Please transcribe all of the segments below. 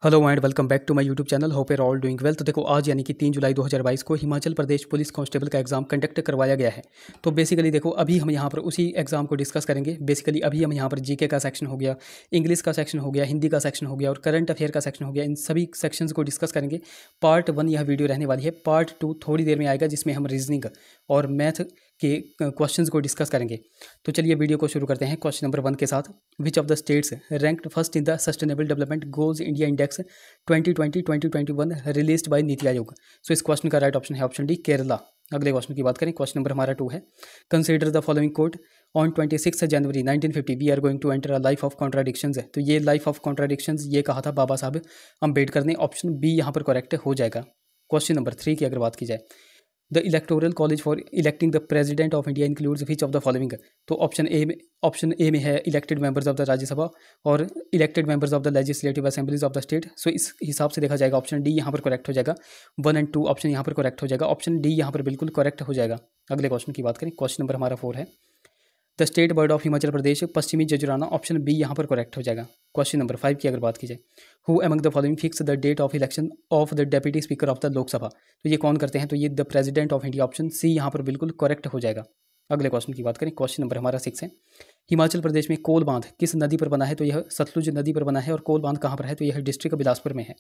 Hello and welcome back to my YouTube channel. Hope you are all doing well. तो देखो आज यानी कि 3 जुलाई 2022 को हिमाचल प्रदेश पुलिस कांस्टेबल का एग्जाम कंडक्ट करवाया गया है। तो बेसिकली देखो अभी हम यहाँ पर उसी एग्जाम को डिस्कस करेंगे। बेसिकली अभी हम यहाँ पर जीके का सेक्शन हो गया, इंग्लिश का सेक्शन हो गया, हिंदी का सेक्शन हो गया और करंट अफेयर का सेक्शन हो गया। इन सभी सेक्शंस को डिस्कस करेंगे। पार्ट 1 यह वीडियो रहने वाली है। पार्ट 2 थोड़ी देर में आएगा जिसमें हम रीजनिंग और मैथ के क्वेश्चंस को डिस्कस करेंगे। तो चलिए वीडियो को शुरू करते हैं क्वेश्चन नंबर 1 के साथ। विच of the states ranked first in the sustainable development goals India index 2020-2021 released by NITI Aayog. सो इस क्वेश्चन का राइट ऑप्शन है ऑप्शन डी केरला। अगले क्वेश्चन की बात करें, क्वेश्चन नंबर हमारा 2 है। Consider the following quote on 26 January 1950 we are going to enter a life of contradictions है। तो ये लाइफ ऑफ कॉन्ट्राडिक्शंस ये कहा था बाबा साहब अम्बेडकर ने। ऑप्शन बी यहाँ पर करेक्ट हो जाएगा। क्वेश्चन नंबर 3 की अगर बात की जाए, the electoral college for electing the president of India includes which of the following. तो ऑप्शन ए में है elected members of the Rajya Sabha और elected members of the legislative assemblies of the state. So इस हिसाब से देखा जाएगा ऑप्शन डी यहाँ पर करेक्ट हो जाएगा। 1 और 2 ऑप्शन यहाँ पर करेक्ट हो जाएगा। ऑप्शन डी यहाँ पर बिल्कुल करेक्ट हो जाएगा। अगले क्वेश्चन की बात करें, क्वेश्चन नंबर हमारा 4 है। The state bird of Himachal Pradesh पश्चिमी जजुराना। ऑप्शन बी यहाँ पर करेक्ट हो जाएगा। क्वेश्चन नंबर 5 की अगर बात की जाए, who among the following fix the date of election of the deputy speaker of the Lok Sabha. तो ये कौन करते हैं? तो ये the president of India. Option C यहाँ पर बिल्कुल करेक्ट हो जाएगा। अगले क्वेश्चन की बात करें, क्वेश्चन नंबर हमारा 6 है। हिमाचल प्रदेश में कोल बांध किस नदी पर बना है? तो यह सतलुज नदी पर बना है। और कोल बांध कहाँ पर है? तो यह डिस्ट्रिक्ट बिलासपुर में है।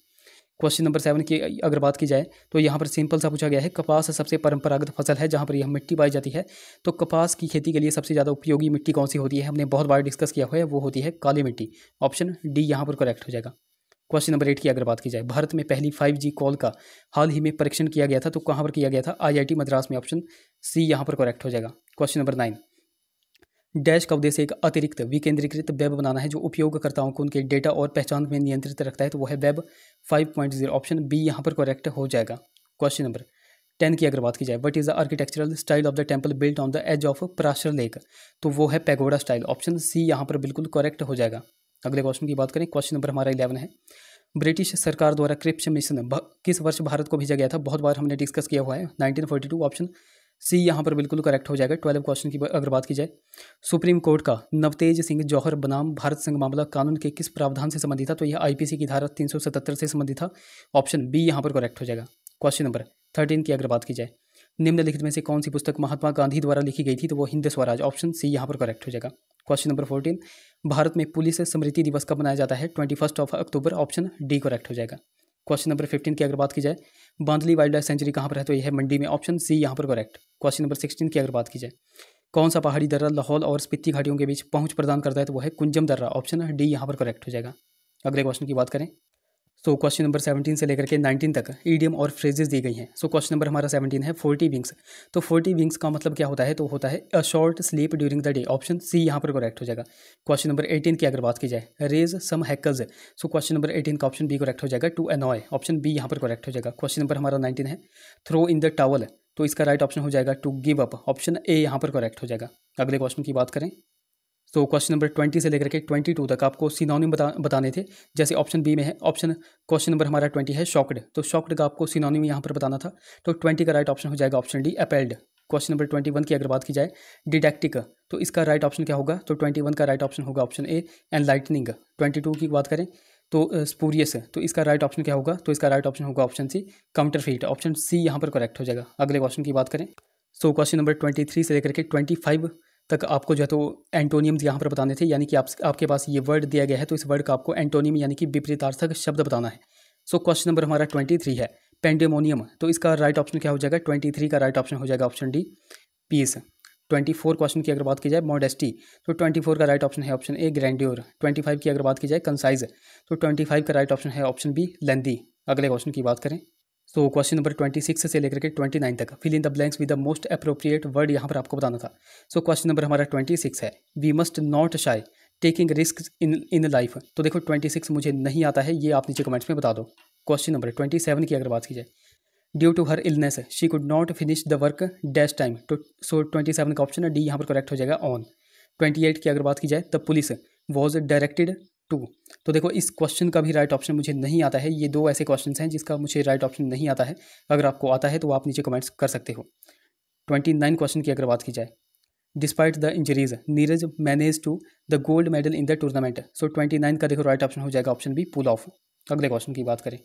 क्वेश्चन नंबर 7 की अगर बात की जाए तो यहाँ पर सिंपल सा पूछा गया है, कपास सबसे परंपरागत फसल है जहाँ पर यह मिट्टी पाई जाती है। तो कपास की खेती के लिए सबसे ज़्यादा उपयोगी मिट्टी कौन सी होती है? हमने बहुत बार डिस्कस किया हुआ है, वो होती है काली मिट्टी। ऑप्शन डी यहाँ पर करेक्ट हो जाएगा। क्वेश्चन नंबर 8 की अगर बात की जाए, भारत में पहली 5G कॉल का हाल ही में परीक्षण किया गया था। तो कहाँ पर किया गया था? IIT मद्रास में। ऑप्शन सी यहाँ पर करेक्ट हो जाएगा। क्वेश्चन नंबर 9, डैश का उद्देश्य एक अतिरिक्त विकेंद्रीकृत वेब बनाना है जो उपयोगकर्ताओं को उनके डेटा और पहचान में नियंत्रित रखता है। तो वो है वेब 5.0। ऑप्शन बी यहाँ पर करेक्ट हो जाएगा। क्वेश्चन नंबर 10 की अगर बात की जाए, what is the architectural style of the temple built on the edge of Parashar lake. तो वो है पैगोडा स्टाइल। ऑप्शन सी यहाँ पर बिल्कुल करेक्ट हो जाएगा। अगले क्वेश्चन की बात करें, क्वेश्चन नंबर हमारा 11 है। ब्रिटिश सरकार द्वारा क्रिप्स मिशन किस वर्ष भारत को भेजा गया था? बहुत बार हमने डिस्कस किया हुआ है, 1942। ऑप्शन सी यहाँ पर बिल्कुल करेक्ट हो जाएगा। 12 क्वेश्चन की अगर बात की जाए, सुप्रीम कोर्ट का नवतेज सिंह जौहर बनाम भारत संघ मामला कानून के किस प्रावधान से संबंधित था? तो यह IPC की धारा 377 से संबंधित था। ऑप्शन बी यहाँ पर करेक्ट हो जाएगा। क्वेश्चन नंबर 13 की अगर बात की जाए, निम्नलिखित में से कौन सी पुस्तक महात्मा गांधी द्वारा लिखी गई थी? तो वो हिंद स्वराज। ऑप्शन सी यहाँ पर करेक्ट हो जाएगा। क्वेश्चन नंबर 14, भारत में पुलिस स्मृति दिवस कब मनाया जाता है? 21 अक्टूबर। ऑप्शन डी करेक्ट हो जाएगा। क्वेश्चन नंबर 15 की अगर बात की जाए, बांदली वाइल्ड लाइफ सेंचुरी कहाँ पर है? तो यह है मंडी में। ऑप्शन सी यहाँ पर करेक्ट। क्वेश्चन नंबर 16 की अगर बात की जाए, कौन सा पहाड़ी दर्रा लाहौल और स्पीति घाटियों के बीच पहुंच प्रदान करता है? तो वो है कुंजम दर्रा। ऑप्शन डी यहाँ पर करेक्ट हो जाएगा। अगले क्वेश्चन की बात करें, सो क्वेश्चन नंबर 17 से लेकर के 19 तक ईडियम और फ्रेजेस दी गई हैं। सो क्वेश्चन नंबर हमारा 17 है 40 विंग्स। तो 40 विंग्स का मतलब क्या होता है? तो होता है a short sleep during the day. Option C यहाँ पर करेक्ट हो जाएगा। क्वेश्चन नंबर 18 की अगर बात की जाए, raise some hackers. So question number 18 का ऑप्शन बी करेक्ट हो जाएगा, टू अनॉय। ऑप्शन बी यहाँ पर करेक्ट हो जाएगा। क्वेश्चन नंबर हमारा 19 है थ्रो इन द टॉवल। तो इसका राइट ऑप्शन हो जाएगा to give up. Option A यहाँ पर करेक्ट हो जाएगा। अगले क्वेश्चन की बात करें, तो क्वेश्चन नंबर 20 से लेकर के 22 तक आपको सिनोनिम बताने थे। जैसे ऑप्शन बी में है, क्वेश्चन नंबर हमारा 20 है शॉक्ड। तो शॉक्ड का आपको सिनोनिम यहाँ पर बताना था। तो 20 का राइट ऑप्शन हो जाएगा option D appealed. Question number 21 की अगर बात की जाए, डिडैक्टिक। तो इसका राइट ऑप्शन क्या होगा? तो 21 का राइट ऑप्शन होगा ऑप्शन ए एनलाइटनिंग। 22 की बात करें तो स्पूरियस। तो इसका राइट ऑप्शन क्या होगा? तो इसका राइट ऑप्शन होगा option C counterfeit. Option C यहाँ पर करेक्ट हो जाएगा। अगले क्वेश्चन की बात करें, सो क्वेश्चन नंबर 23 से लेकर के 25 तक आपको जो है तो एंटोनियम्स यहाँ पर बताने थे। यानी कि आपके पास ये वर्ड दिया गया है, तो इस वर्ड का आपको एंटोनियम यानी कि विपरीतार्थक शब्द बताना है। सो क्वेश्चन नंबर हमारा 23 है पेंडेमोनियम। तो इसका राइट ऑप्शन क्या हो जाएगा? 23 का राइट ऑप्शन हो जाएगा ऑप्शन डी पीस। 24 क्वेश्चन की अगर बात की जाए, मॉडेस्टी। तो 24 का राइट ऑप्शन है ऑप्शन ए ग्रैंड्योर। 25 की अगर बात की जाए, कंसाइज। तो 25 का राइट ऑप्शन है ऑप्शन बी लेंदी। अगले क्वेश्चन की बात करें, सो क्वेश्चन नंबर 26 से लेकर के 29 तक fill in the blanks with the most appropriate word यहाँ पर आपको बताना था। सो क्वेश्चन नंबर हमारा 26 है we must not shy taking risk in life. तो देखो 26 मुझे नहीं आता है, ये आप नीचे कमेंट्स में बता दो। क्वेश्चन नंबर 27 की अगर बात की जाए, due to her illness she could not finish the work dash time. तो सो 27 का ऑप्शन डी यहाँ पर करेक्ट हो जाएगा ऑन। 28 की अगर बात की जाए, the police was directed to. तो देखो इस क्वेश्चन का भी राइट ऑप्शन मुझे नहीं आता है। ये 2 ऐसे क्वेश्चंस हैं जिसका मुझे राइट ऑप्शन नहीं आता है। अगर आपको आता है तो आप नीचे कमेंट्स कर सकते हो। 29 क्वेश्चन की अगर बात की जाए, despite the injuries Neeraj manage to the gold medal in the tournament. So 29 का देखो राइट ऑप्शन हो जाएगा ऑप्शन बी पुल ऑफ। अगले क्वेश्चन की बात करें।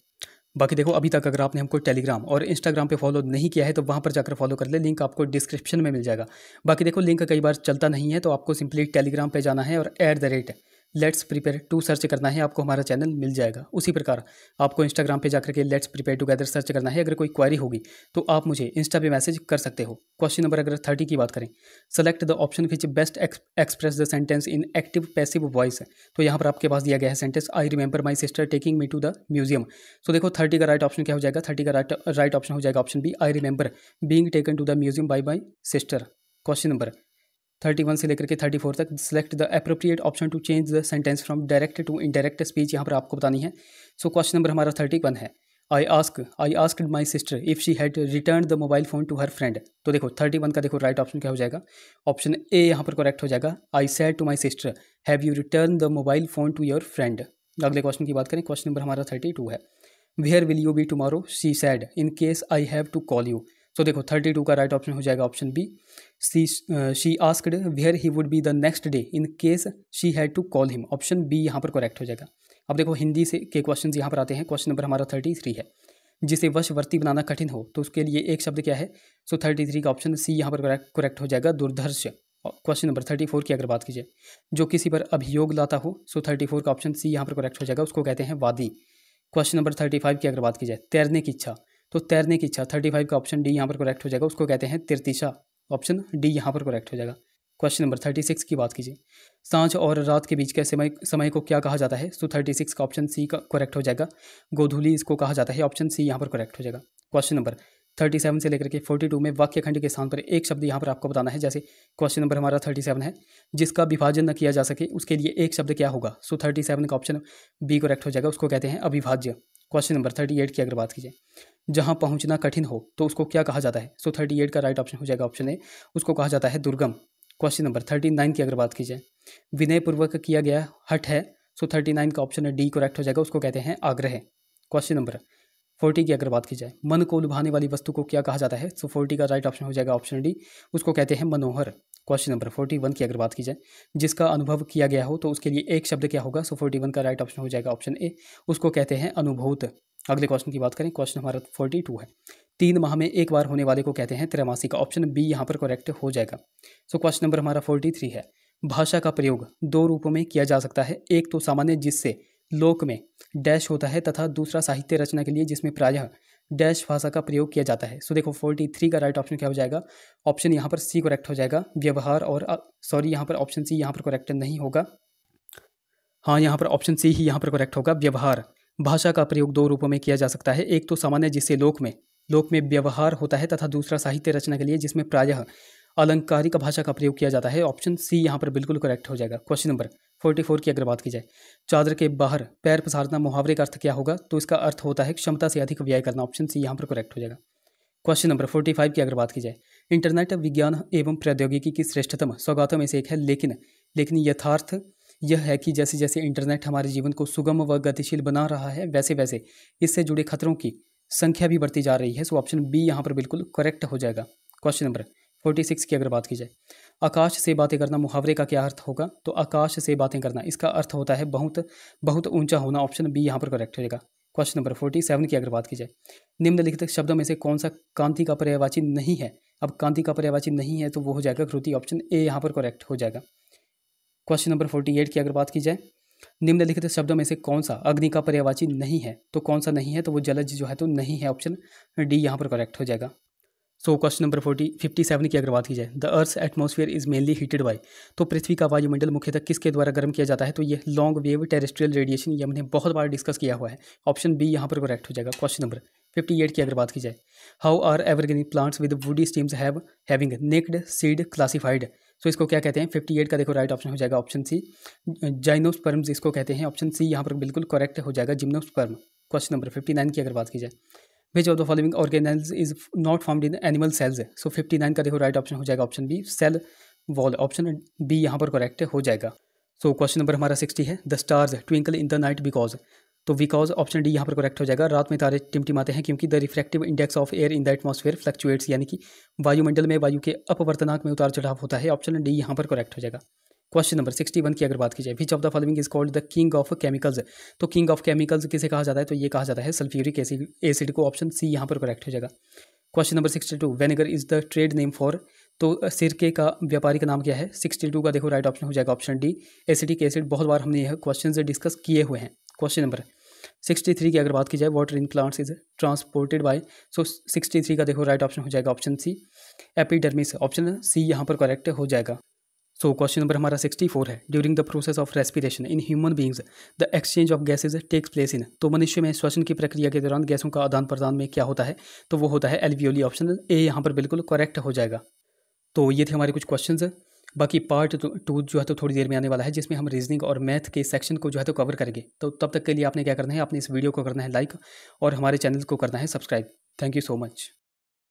बाकी देखो अभी तक अगर आपने हमको टेलीग्राम और इंस्टाग्राम पे फॉलो नहीं किया है तो वहाँ पर जाकर फॉलो कर ले, लिंक आपको डिस्क्रिप्शन में मिल जाएगा। बाकी देखो लिंक कई बार चलता नहीं है तो आपको सिंपली टेलीग्राम पे जाना है और @लेट्स प्रिपेयर टू सर्च करना है, आपको हमारा चैनल मिल जाएगा। उसी प्रकार आपको इंस्टाग्राम पे जाकर के लेट्स प्रिपेयर टुगेदर सर्च करना है। अगर कोई क्वेरी होगी तो आप मुझे इंस्टा पे मैसेज कर सकते हो। क्वेश्चन नंबर अगर 30 की बात करें, select the option which best express the sentence in active passive voice. तो यहाँ पर आपके पास दिया गया है sentence, I remember my sister taking me to the museum. So देखो 30 का राइट ऑप्शन क्या हो जाएगा, 30 का राइट ऑप्शन हो जाएगा option B, I remember being taken to the museum by my sister. Question number 31 से लेकर के 34 तक, select the appropriate option to change the sentence from direct to indirect speech, यहाँ पर आपको बतानी है। सो क्वेश्चन नंबर हमारा 31 है, I asked my sister if she had return the mobile phone to her friend. तो देखो 31 का देखो राइट ऑप्शन क्या हो जाएगा, ऑप्शन ए यहाँ पर करेक्ट हो जाएगा, I said to my sister have you return the mobile phone to your friend. अगले क्वेश्चन की बात करें, क्वेश्चन नंबर हमारा 32 है, where will you be tomorrow she said in case I have to call you. तो देखो 32 का right option हो जाएगा option B, she asked where he would be the next day in case she had to call him. Option B यहाँ पर correct हो जाएगा। अब देखो हिंदी से के क्वेश्चन यहाँ पर आते हैं। क्वेश्चन नंबर हमारा 33 है, जिसे वशवर्ती बनाना कठिन हो तो उसके लिए एक शब्द क्या है। सो 33 का ऑप्शन सी यहाँ पर करेक्ट हो जाएगा, दुर्धर्ष। क्वेश्चन नंबर 34 की अगर बात की जाए, जो किसी पर अभियोग लाता हो, सो 34 का ऑप्शन सी यहाँ पर करेक्ट हो जाएगा, उसको कहते हैं वादी। क्वेश्चन नंबर 35 की अगर बात की जाए, तैरने की इच्छा, तो तैरने की इच्छा 35 का ऑप्शन डी यहाँ पर करेक्ट हो जाएगा, उसको कहते हैं तिरतिशा। ऑप्शन डी यहाँ पर करेक्ट हो जाएगा। क्वेश्चन नंबर 36 की बात कीजिए, सांझ और रात के बीच के समय को क्या कहा जाता है। तो 36 का ऑप्शन सी का करेक्ट हो जाएगा, गोधूली इसको कहा जाता है। ऑप्शन सी यहाँ पर करेक्ट हो जाएगा। क्वेश्चन नंबर 37 से लेकर के 42 में वाक्य खंड के स्थान पर एक शब्द यहाँ पर आपको बताना है। जैसे क्वेश्चन नंबर हमारा 37 है, जिसका विभाजन न किया जा सके उसके लिए एक शब्द क्या होगा। सो 37 का ऑप्शन बी करेक्ट हो जाएगा, उसको कहते हैं अविभाज्य। क्वेश्चन नंबर 38 की अगर बात कीजिए, जहाँ पहुँचना कठिन हो तो उसको क्या कहा जाता है। सो 38 का राइट ऑप्शन हो जाएगा ऑप्शन ए, उसको कहा जाता है दुर्गम। क्वेश्चन नंबर 39 की अगर बात की जाए, विनयपूर्वक किया गया हट है। सो 39 का ऑप्शन डी करेक्ट हो जाएगा, उसको कहते हैं आग्रह। क्वेश्चन नंबर 40 की अगर बात की जाए, मन को लुभाने वाली वस्तु को क्या कहा जाता है। सो 40 का राइट ऑप्शन हो जाएगा ऑप्शन डी, उसको कहते हैं मनोहर। क्वेश्चन नंबर 41 की अगर बात की जाए, जिसका अनुभव किया गया हो तो उसके लिए एक शब्द क्या होगा। सो 41 का राइट ऑप्शन हो जाएगा ऑप्शन ए, उसको कहते हैं अनुभूत। अगले क्वेश्चन की बात करें, क्वेश्चन हमारा 42 है, 3 माह में एक बार होने वाले को कहते हैं त्रैमासिक। ऑप्शन बी यहाँ पर करेक्ट हो जाएगा। सो क्वेश्चन नंबर हमारा 43 है, भाषा का प्रयोग 2 रूपों में किया जा सकता है, एक तो सामान्य जिससे लोक में डैश होता है तथा दूसरा साहित्य रचना के लिए जिसमें प्रायः डैश भाषा का प्रयोग किया जाता है। सो देखो 43 का राइट ऑप्शन क्या हो जाएगा, ऑप्शन यहाँ पर सी करेक्ट हो जाएगा, व्यवहार। और सॉरी यहाँ पर ऑप्शन सी यहाँ पर करेक्ट नहीं होगा, हाँ यहाँ पर ऑप्शन सी ही यहाँ पर करेक्ट होगा, व्यवहार। भाषा का प्रयोग 2 रूपों में किया जा सकता है, एक तो सामान्य जिससे लोक में व्यवहार होता है तथा दूसरा साहित्य रचना के लिए जिसमें प्रायः अलंकारिक भाषा का प्रयोग किया जाता है। ऑप्शन सी यहाँ पर बिल्कुल करेक्ट हो जाएगा। क्वेश्चन नंबर 44 की अगर बात की जाए, चादर के बाहर पैर पसारना मुहावरे का अर्थ क्या होगा। तो इसका अर्थ होता है क्षमता से अधिक व्यय करना। ऑप्शन सी यहाँ पर करेक्ट हो जाएगा। क्वेश्चन नंबर 45 की अगर बात की जाए, इंटरनेट विज्ञान एवं प्रौद्योगिकी की श्रेष्ठतम सौगातों में से एक है, लेकिन यथार्थ यह है कि जैसे जैसे इंटरनेट हमारे जीवन को सुगम व गतिशील बना रहा है वैसे वैसे इससे जुड़े खतरों की संख्या भी बढ़ती जा रही है। सो ऑप्शन बी यहाँ पर बिल्कुल करेक्ट हो जाएगा। क्वेश्चन नंबर 46 की अगर बात की जाए, आकाश से बातें करना मुहावरे का क्या अर्थ होगा। तो आकाश से बातें करना इसका अर्थ होता है बहुत बहुत ऊंचा होना। ऑप्शन बी यहाँ पर करेक्ट हो जाएगा। क्वेश्चन नंबर 47 की अगर बात की जाए, निम्नलिखित शब्दों में से कौन सा कांति का पर्यायवाची नहीं है। अब कांति का पर्यायवाची नहीं है तो वो हो जाएगा कृति। ऑप्शन ए यहाँ पर करेक्ट हो जाएगा। क्वेश्चन नंबर 48 की अगर बात की जाए, निम्नलिखित शब्दों में से कौन सा अग्नि का पर्यायवाची नहीं है। तो कौन सा नहीं है, तो वो जलज जो है तो नहीं है। ऑप्शन डी यहाँ पर करेक्ट हो जाएगा। सो क्वेश्चन नंबर 57 की अगर बात की जाए, the earth atmosphere is mainly heated bye. तो पृथ्वी का वायुमंडल मुख्यतः किसके द्वारा गर्म किया जाता है। तो ये लॉन्ग वेव टेरेस्ट्रियल रेडिएशन, ये हमने बहुत बार डिस्कस किया हुआ है। ऑप्शन बी यहाँ पर करेक्ट हो जाएगा। क्वेश्चन नंबर 58 की अगर बात की जाए, how are evergreen plants with woody stems having naked seed classified. So इसको क्या कहते हैं। 58 का देखो राइट ऑप्शन हो जाएगा ऑप्शन सी, जाइनोस्पर्म्स इसको कहते हैं। ऑप्शन सी यहाँ पर बिल्कुल करेक्ट हो जाएगा, जिम्नोस्पर्म। क्वेश्चन नंबर 59 की अगर बात की जाए, which of the following organelles is not found in animal cells. So 59 का देखो राइट ऑप्शन हो जाएगा option B, cell wall. Option B यहाँ पर करेक्ट हो जाएगा। सो क्वेश्चन नंबर हमारा 60 है, the stars twinkle in the night because. तो बिकॉज ऑप्शन डी यहाँ पर करेक्ट हो जाएगा, रात में तारे टिमटिमाते हैं क्योंकि the refractive index of air in the atmosphere fluctuates, यानी कि वायुमंडल में वायु के अपवर्तनांक में उतार चढ़ाव होता है। ऑप्शन डी यहाँ पर करेक्ट हो जाएगा। क्वेश्चन नंबर 61 की अगर बात की जाए, which of the following is called the king of chemicals. तो किंग ऑफ केमिकल्स किसे कहा जाता है, तो ये कहा जाता है सल्फ्यूरिक एसिड को। ऑप्शन सी यहाँ पर करेक्ट हो जाएगा। Question number 62, vinegar is the trade name for. तो सिरके का व्यापारी का नाम क्या है। 62 का देखो राइट ऑप्शन हो जाएगा ऑप्शन डी, एसिडिक एसिड। बहुत बार हमने यह क्वेश्चन से डिस्कस किए हुए हैं। क्वेश्चन नंबर 63 की अगर बात की जाए, water in plants is transported by. So 63 का देखो राइट ऑप्शन हो जाएगा option C, epidermis. Option C यहाँ पर करेक्ट हो जाएगा। सो क्वेश्चन नंबर हमारा 64 है, during the process of respiration in human beings the exchange of gases takes place in. तो मनुष्य में श्वसन की प्रक्रिया के दौरान गैसों का आदान प्रदान में क्या होता है, तो वो होता है एल्वियोली। ऑप्शन ए यहाँ पर बिल्कुल करेक्ट हो जाएगा। तो ये थे हमारे कुछ क्वेश्चंस। बाकी पार्ट 2 जो है तो थोड़ी देर में आने वाला है, जिसमें हम रीजनिंग और मैथ के सेक्शन को जो है तो कवर करेंगे। तो तब तक के लिए आपने क्या करना है, आपने इस वीडियो को करना है लाइक और हमारे चैनल को करना है subscribe. Thank you so much.